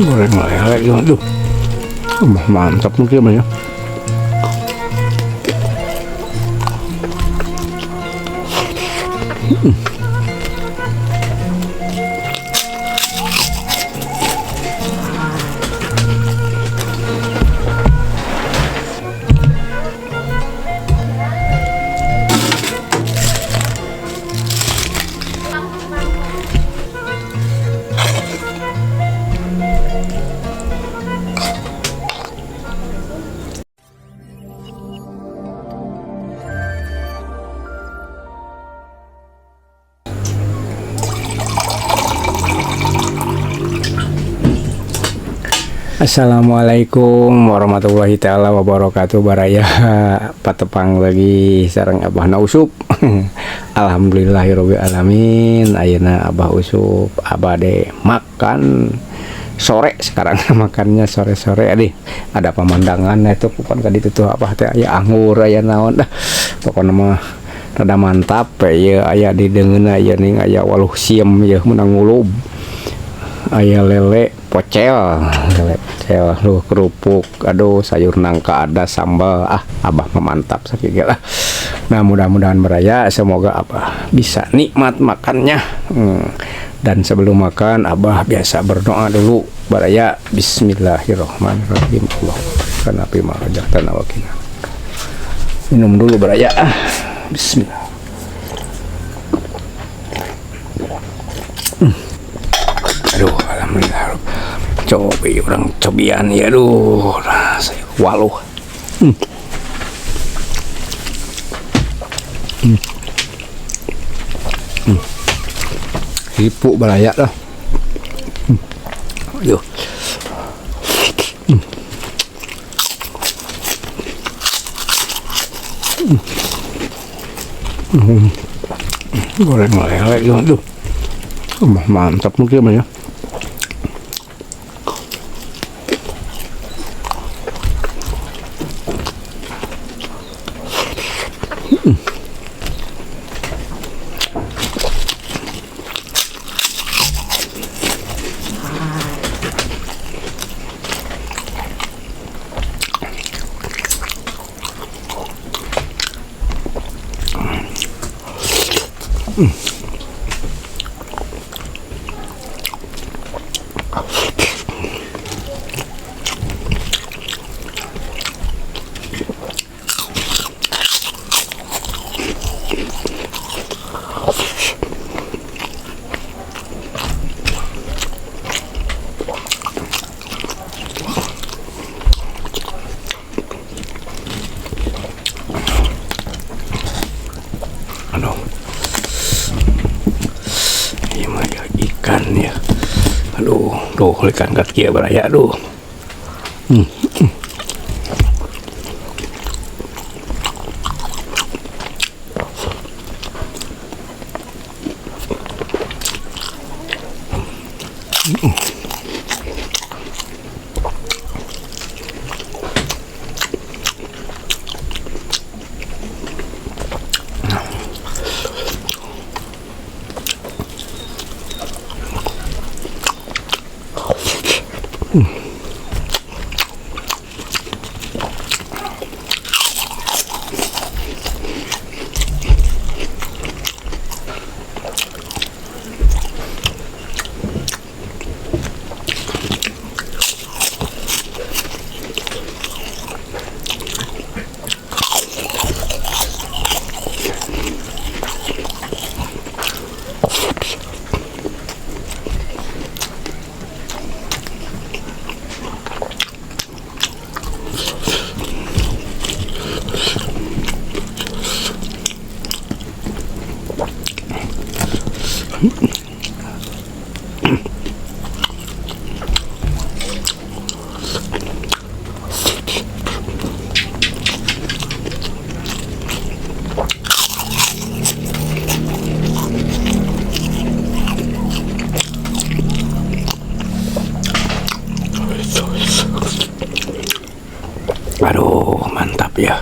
Goreng lele gitu. Mantap mungkin ya. Assalamualaikum warahmatullahi taala wabarakatuh. Baraya patepang lagi sareng Abah Nausup. Alhamdulillahirabbil alamin. Ayeuna Abah Usup abade makan sore sekarang. Makannya sore-sore adi. Ada pemandangan itu pokon ka ditu tuh Abah teh aya anggur aya naon dah. Pokona mah rada mantap ya aya di deungeunna aya ning aya waluh siem ya menang ngulub. Aya lele pocel lu kerupuk, aduh sayur nangka ada sambal, Abah memantap sakit lah. Nah mudah-mudahan beraya, semoga Abah bisa nikmat makannya. Dan sebelum makan Abah biasa berdoa dulu beraya. Bismillahirrahmanirrahim. Allah kana bima hajatana wa qina. Minum dulu beraya. Bismillah. Aduh, alhamdulillah. Cobi orang cobian ya, aduh, saya waluh. Hipu balayak lah. Aduh. Goreng lele gitu. Mantap mungkin ya. Aduh, ini mah ya ikan ya. Aduh, ikan kaki ya beraya, aduh. Aduh, mantap ya.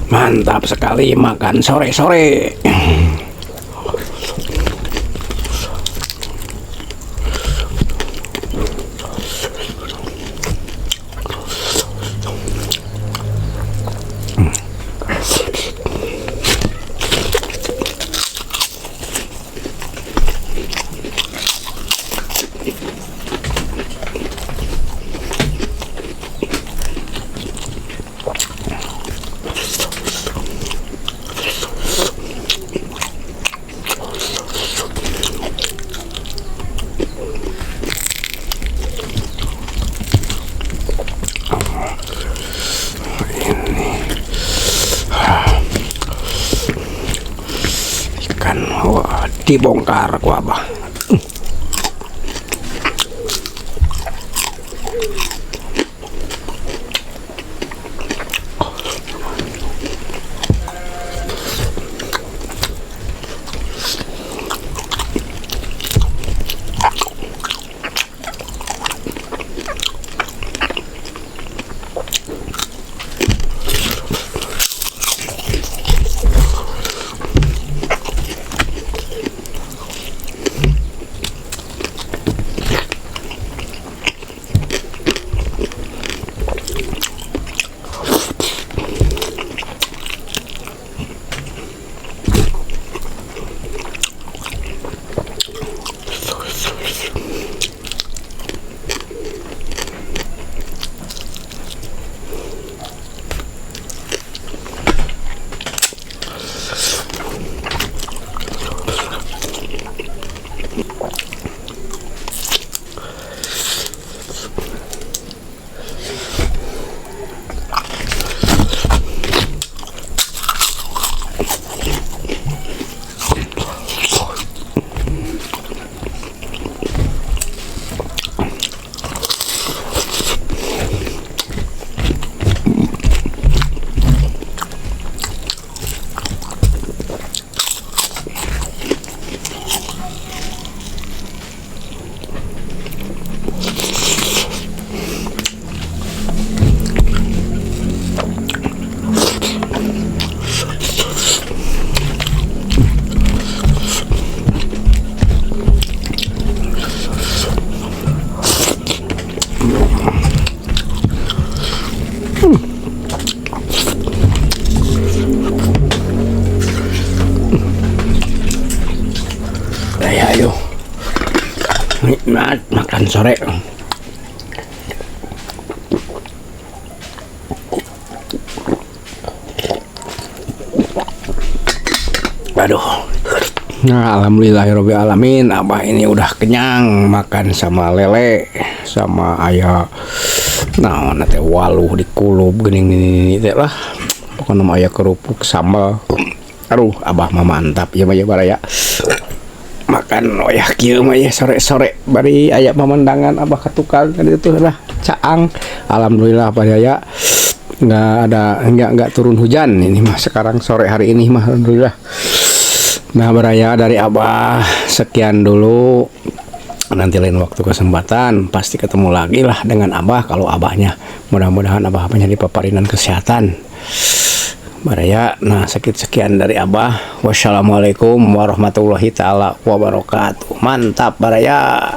Mantap sekali makan sore-sore. Ikan, wah, dibongkar ku abah. Ayo, nikmat makan sore. Aduh. Nah, alhamdulillahirobbilalamin, abah ini udah kenyang makan sama lele sama ayah. Nah, nanti waluh dikulub gini teh lah. Pokoknya nama ayah kerupuk sambal. Aduh, abah mah mantap ya mah ya. Makan oh ya kieu mah ya sore-sore bari aya pemandangan abah ka tukang kan itu lah caang. Alhamdulillah apa ya nggak turun hujan ini mah sekarang sore hari ini mah alhamdulillah. Nah Baraya dari Abah sekian dulu, nanti lain waktu kesempatan pasti ketemu lagi lah dengan Abah kalau Abahnya, mudah-mudahan Abahnya dipaparinan kesehatan Baraya. Nah sekian dari Abah, wassalamualaikum warahmatullahi taala wabarakatuh. Mantap Baraya.